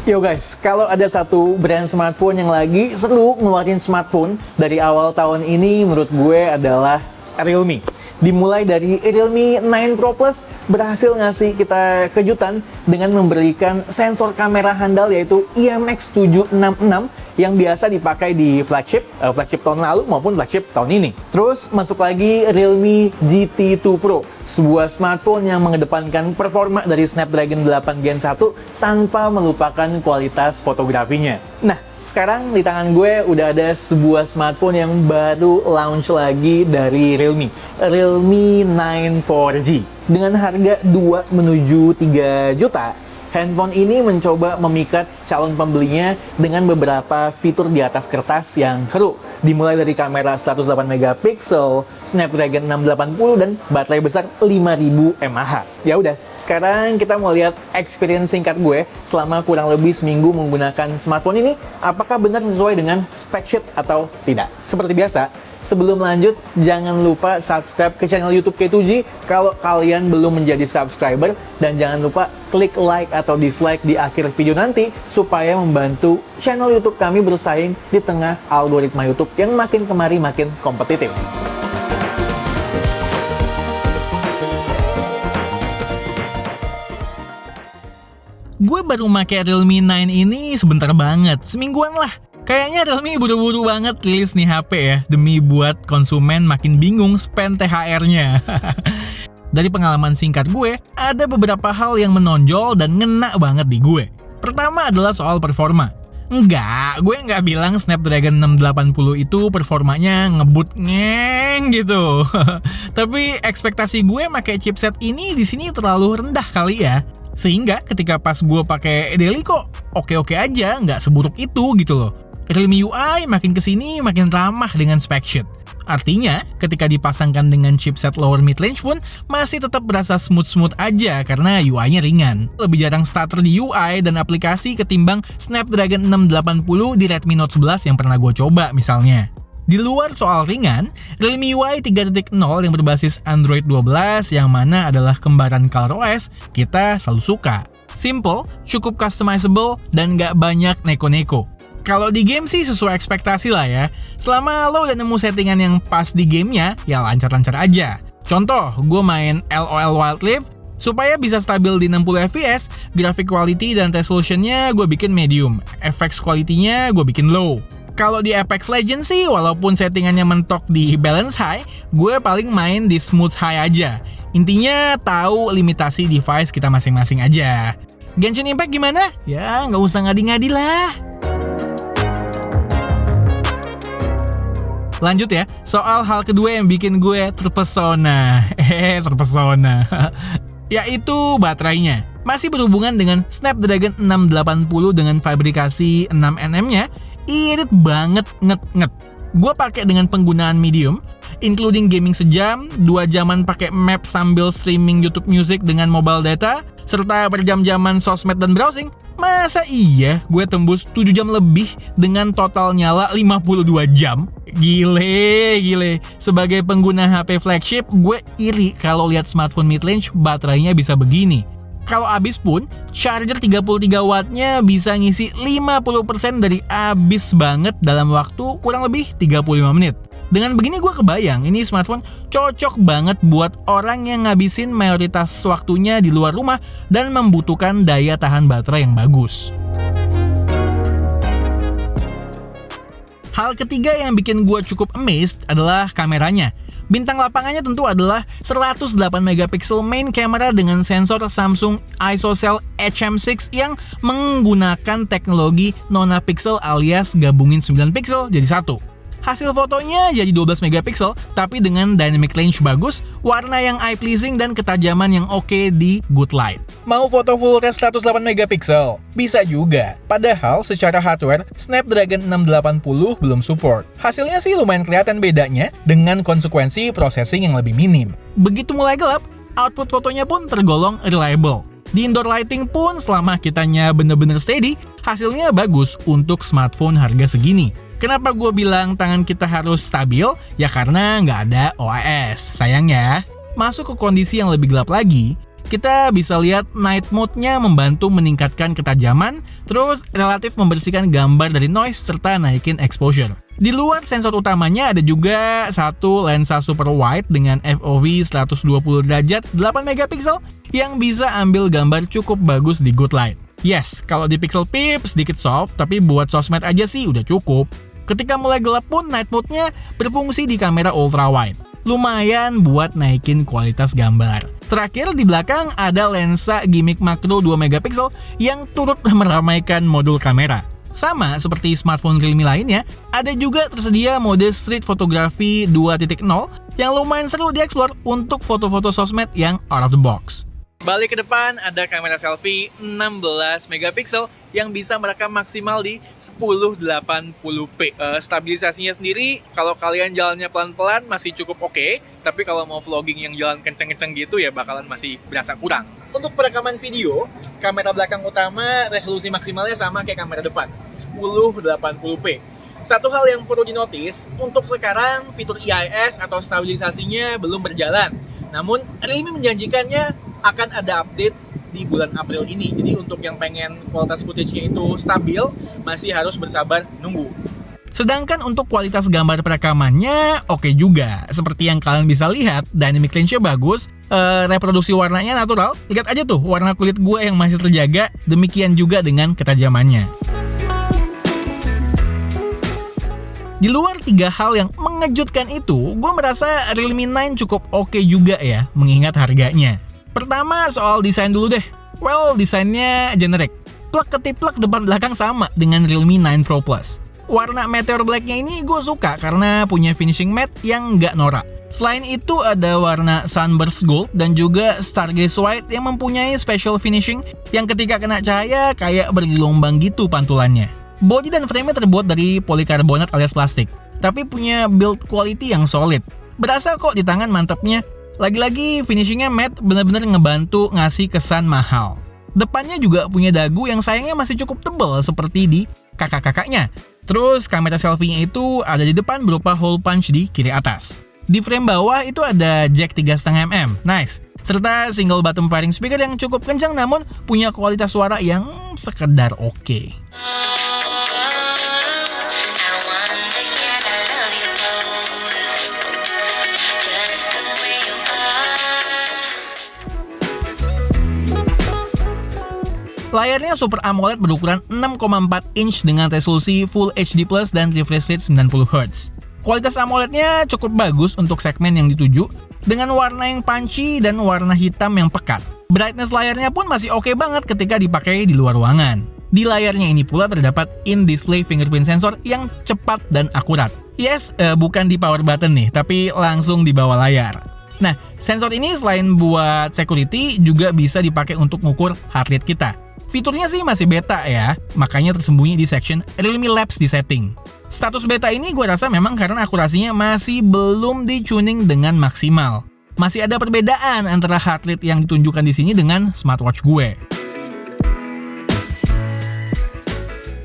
Yo guys, kalau ada satu brand smartphone yang lagi seru ngeluarin smartphone dari awal tahun ini, menurut gue adalah Realme. Dimulai dari Realme 9 Pro Plus berhasil ngasih kita kejutan dengan memberikan sensor kamera handal yaitu IMX766 yang biasa dipakai di flagship tahun lalu maupun flagship tahun ini. Terus masuk lagi Realme GT2 Pro, sebuah smartphone yang mengedepankan performa dari Snapdragon 8 Gen 1 tanpa melupakan kualitas fotografinya. Nah, sekarang di tangan gue udah ada sebuah smartphone yang baru launch lagi dari Realme 9 4G. Dengan harga 2 menuju 3 juta, handphone ini mencoba memikat calon pembelinya dengan beberapa fitur di atas kertas yang seru. Dimulai dari kamera 108 megapiksel, Snapdragon 680 dan baterai besar 5000 mAh. Ya udah, sekarang kita mau lihat experience singkat gue selama kurang lebih seminggu menggunakan smartphone ini, apakah benar sesuai dengan spec sheet atau tidak. Seperti biasa, sebelum lanjut, jangan lupa subscribe ke channel YouTube K2G kalau kalian belum menjadi subscriber, dan jangan lupa klik like atau dislike di akhir video nanti supaya membantu channel YouTube kami bersaing di tengah algoritma YouTube yang makin kemari makin kompetitif. Gue baru pakai Realme 9 ini sebentar banget, semingguan lah. Kayaknya Realme buru-buru banget rilis nih HP ya, demi buat konsumen makin bingung spend THR-nya. Dari pengalaman singkat gue, ada beberapa hal yang menonjol dan ngena banget di gue. Pertama adalah soal performa. Gue nggak bilang Snapdragon 680 itu performanya ngebut ngeng gitu. Tapi ekspektasi gue pakai chipset ini di sini terlalu rendah kali ya. Sehingga ketika pas gue pakai daily kok oke-oke aja, nggak seburuk itu gitu loh. Realme UI makin kesini makin ramah dengan spec sheet. Artinya, ketika dipasangkan dengan chipset lower mid-range pun masih tetap berasa smooth-smooth aja karena UI-nya ringan. Lebih jarang stutter di UI dan aplikasi ketimbang Snapdragon 680 di Redmi Note 11 yang pernah gue coba misalnya. Di luar soal ringan, Realme UI 3.0 yang berbasis Android 12 yang mana adalah kembaran ColorOS, kita selalu suka. Simple, cukup customizable, dan nggak banyak neko-neko. Kalau di game sih sesuai ekspektasi lah ya. Selama lo udah nemu settingan yang pas di gamenya, ya lancar-lancar aja. Contoh, gue main LOL Wild Rift, supaya bisa stabil di 60 fps, graphic quality dan resolutionnya gue bikin medium, FX quality-nya gue bikin low. Kalau di Apex Legends sih, walaupun settingannya mentok di balance high, gue paling main di smooth high aja. Intinya tahu limitasi device kita masing-masing aja. Genshin Impact gimana? Ya nggak usah ngadi-ngadi lah. Lanjut ya, soal hal kedua yang bikin gue terpesona. Terpesona. Yaitu baterainya. Masih berhubungan dengan Snapdragon 680 dengan fabrikasi 6nm-nya, irit banget nget-nget. Gue pakai dengan penggunaan medium, including gaming sejam, 2 jaman pakai map sambil streaming YouTube Music dengan mobile data, serta berjam-jaman sosmed dan browsing. Masa iya gue tembus 7 jam lebih dengan total nyala 52 jam? Gile. Sebagai pengguna HP flagship, gue iri kalau lihat smartphone mid-range baterainya bisa begini. Kalau habis pun, charger 33 wattnya bisa ngisi 50% dari habis banget dalam waktu kurang lebih 35 menit. Dengan begini gue kebayang, ini smartphone cocok banget buat orang yang ngabisin mayoritas waktunya di luar rumah dan membutuhkan daya tahan baterai yang bagus. Hal ketiga yang bikin gue cukup amazed adalah kameranya. Bintang lapangannya tentu adalah 108 megapiksel main camera dengan sensor Samsung ISOCELL HM6 yang menggunakan teknologi nonapixel alias gabungin 9 pixel jadi satu. Hasil fotonya jadi 12 megapiksel tapi dengan dynamic range bagus, warna yang eye pleasing dan ketajaman yang oke di good light. Mau foto full res 108 megapiksel? Bisa juga. Padahal secara hardware Snapdragon 680 belum support. Hasilnya sih lumayan kelihatan bedanya dengan konsekuensi processing yang lebih minim. Begitu mulai gelap, output fotonya pun tergolong reliable. Di indoor lighting pun selama kitanya bener-bener steady, hasilnya bagus untuk smartphone harga segini. Kenapa gue bilang tangan kita harus stabil? Ya karena nggak ada OIS, sayang ya. Masuk ke kondisi yang lebih gelap lagi, kita bisa lihat night mode-nya membantu meningkatkan ketajaman, terus relatif membersihkan gambar dari noise serta naikin exposure. Di luar sensor utamanya ada juga satu lensa super wide dengan FOV 120 derajat 8 megapiksel yang bisa ambil gambar cukup bagus di good light. Yes, kalau di Pixel Peep sedikit soft, tapi buat sosmed aja sih udah cukup. Ketika mulai gelap pun night mode-nya berfungsi di kamera ultra wide. Lumayan buat naikin kualitas gambar. Terakhir di belakang ada lensa gimmick makro 2 megapiksel yang turut meramaikan modul kamera. Sama seperti smartphone Realme lainnya, ada juga tersedia mode street photography 2.0 yang lumayan seru dieksplor untuk foto-foto sosmed yang out of the box. Balik ke depan, ada kamera selfie 16 megapiksel yang bisa merekam maksimal di 1080p. Stabilisasinya sendiri, kalau kalian jalannya pelan-pelan masih cukup oke, tapi kalau mau vlogging yang jalan kenceng-kenceng gitu ya bakalan masih berasa kurang. Untuk perekaman video, kamera belakang utama resolusi maksimalnya sama kayak kamera depan, 1080p. Satu hal yang perlu dinotis, untuk sekarang fitur EIS atau stabilisasinya belum berjalan. Namun, Realme menjanjikannya akan ada update di bulan April ini. Jadi untuk yang pengen kualitas footage-nya itu stabil, masih harus bersabar nunggu. Sedangkan untuk kualitas gambar perekamannya oke juga. Seperti yang kalian bisa lihat, dynamic range-nya bagus, reproduksi warnanya natural. Lihat aja tuh warna kulit gue yang masih terjaga, demikian juga dengan ketajamannya. Di luar 3 hal yang mengejutkan itu, gue merasa Realme 9 cukup oke juga ya, mengingat harganya. Pertama soal desain dulu deh. Well, desainnya generic. Plak ketiplak depan belakang sama dengan Realme 9 Pro Plus. Warna Meteor Black-nya ini gue suka karena punya finishing matte yang nggak norak. Selain itu ada warna Sunburst Gold dan juga Stargaze White yang mempunyai special finishing yang ketika kena cahaya kayak bergelombang gitu pantulannya. Body dan frame-nya terbuat dari polikarbonat alias plastik, tapi punya build quality yang solid. Berasa kok di tangan mantapnya. Lagi-lagi finishingnya matte bener-bener ngebantu ngasih kesan mahal. Depannya juga punya dagu yang sayangnya masih cukup tebal seperti di kakak-kakaknya. Terus kamera selfie-nya itu ada di depan berupa hole punch di kiri atas. Di frame bawah itu ada jack 3,5 mm, nice. Serta single bottom firing speaker yang cukup kencang namun punya kualitas suara yang sekedar oke. Layarnya Super AMOLED berukuran 6,4 inch dengan resolusi Full HD Plus dan refresh rate 90Hz. Kualitas AMOLED-nya cukup bagus untuk segmen yang dituju, dengan warna yang punchy dan warna hitam yang pekat. Brightness layarnya pun masih oke banget ketika dipakai di luar ruangan. Di layarnya ini pula terdapat in-display fingerprint sensor yang cepat dan akurat. Yes, bukan di power button nih, tapi langsung di bawah layar. Nah, sensor ini selain buat security, juga bisa dipakai untuk mengukur heart rate kita. Fiturnya sih masih beta ya, makanya tersembunyi di section Realme Labs di setting. Status beta ini gue rasa memang karena akurasinya masih belum di-tuning dengan maksimal. Masih ada perbedaan antara heart rate yang ditunjukkan di sini dengan smartwatch gue.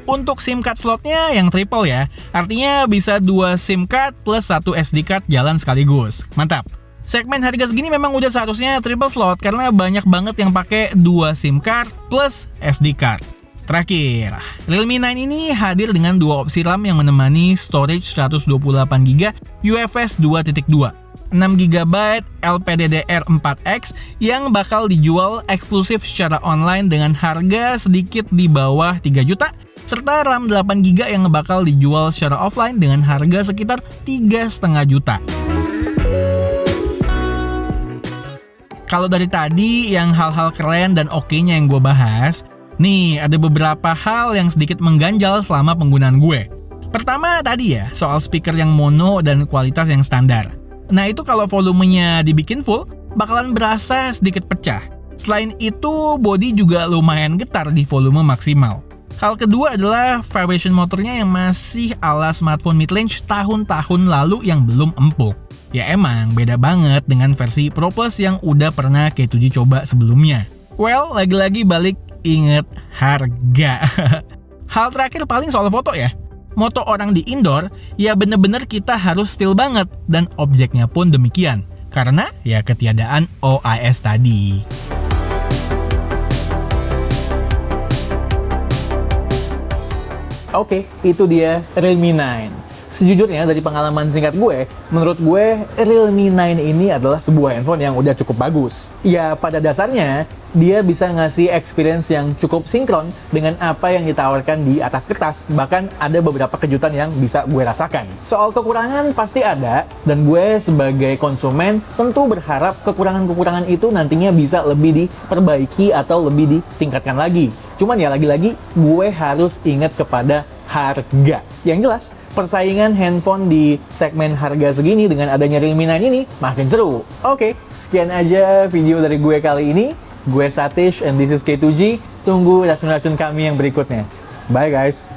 Untuk SIM card slotnya yang triple ya, artinya bisa 2 SIM card plus 1 SD card jalan sekaligus. Mantap! Segmen harga segini memang udah seharusnya triple slot karena banyak banget yang pakai 2 SIM card plus SD card. Terakhir, Realme 9 ini hadir dengan 2 opsi RAM yang menemani storage 128GB UFS 2.2, 6GB LPDDR4X yang bakal dijual eksklusif secara online dengan harga sedikit di bawah 3 juta, serta RAM 8GB yang bakal dijual secara offline dengan harga sekitar 3,5 juta. Kalau dari tadi yang hal-hal keren dan oke-nya yang gue bahas, nih ada beberapa hal yang sedikit mengganjal selama penggunaan gue. Pertama tadi ya, soal speaker yang mono dan kualitas yang standar. Nah itu kalau volumenya dibikin full, bakalan berasa sedikit pecah. Selain itu, body juga lumayan getar di volume maksimal. Hal kedua adalah vibration motornya yang masih ala smartphone mid-range tahun-tahun lalu yang belum empuk. Ya emang beda banget dengan versi Pro Plus yang udah pernah K7 coba sebelumnya. Well, lagi-lagi balik inget harga. Hal terakhir paling soal foto ya. Moto orang di indoor, ya bener-bener kita harus still banget dan objeknya pun demikian. Karena ya ketiadaan OIS tadi. Oke, itu dia Realme 9. Sejujurnya dari pengalaman singkat gue, menurut gue Realme 9 ini adalah sebuah handphone yang udah cukup bagus. Ya pada dasarnya, dia bisa ngasih experience yang cukup sinkron dengan apa yang ditawarkan di atas kertas. Bahkan ada beberapa kejutan yang bisa gue rasakan. Soal kekurangan pasti ada, dan gue sebagai konsumen tentu berharap kekurangan-kekurangan itu nantinya bisa lebih diperbaiki atau lebih ditingkatkan lagi. Cuman ya lagi-lagi, gue harus ingat kepada harga. Yang jelas, persaingan handphone di segmen harga segini dengan adanya Realme 9 ini makin seru. Oke, sekian aja video dari gue kali ini. Gue Satish and this is K2G. Tunggu racun-racun kami yang berikutnya. Bye guys.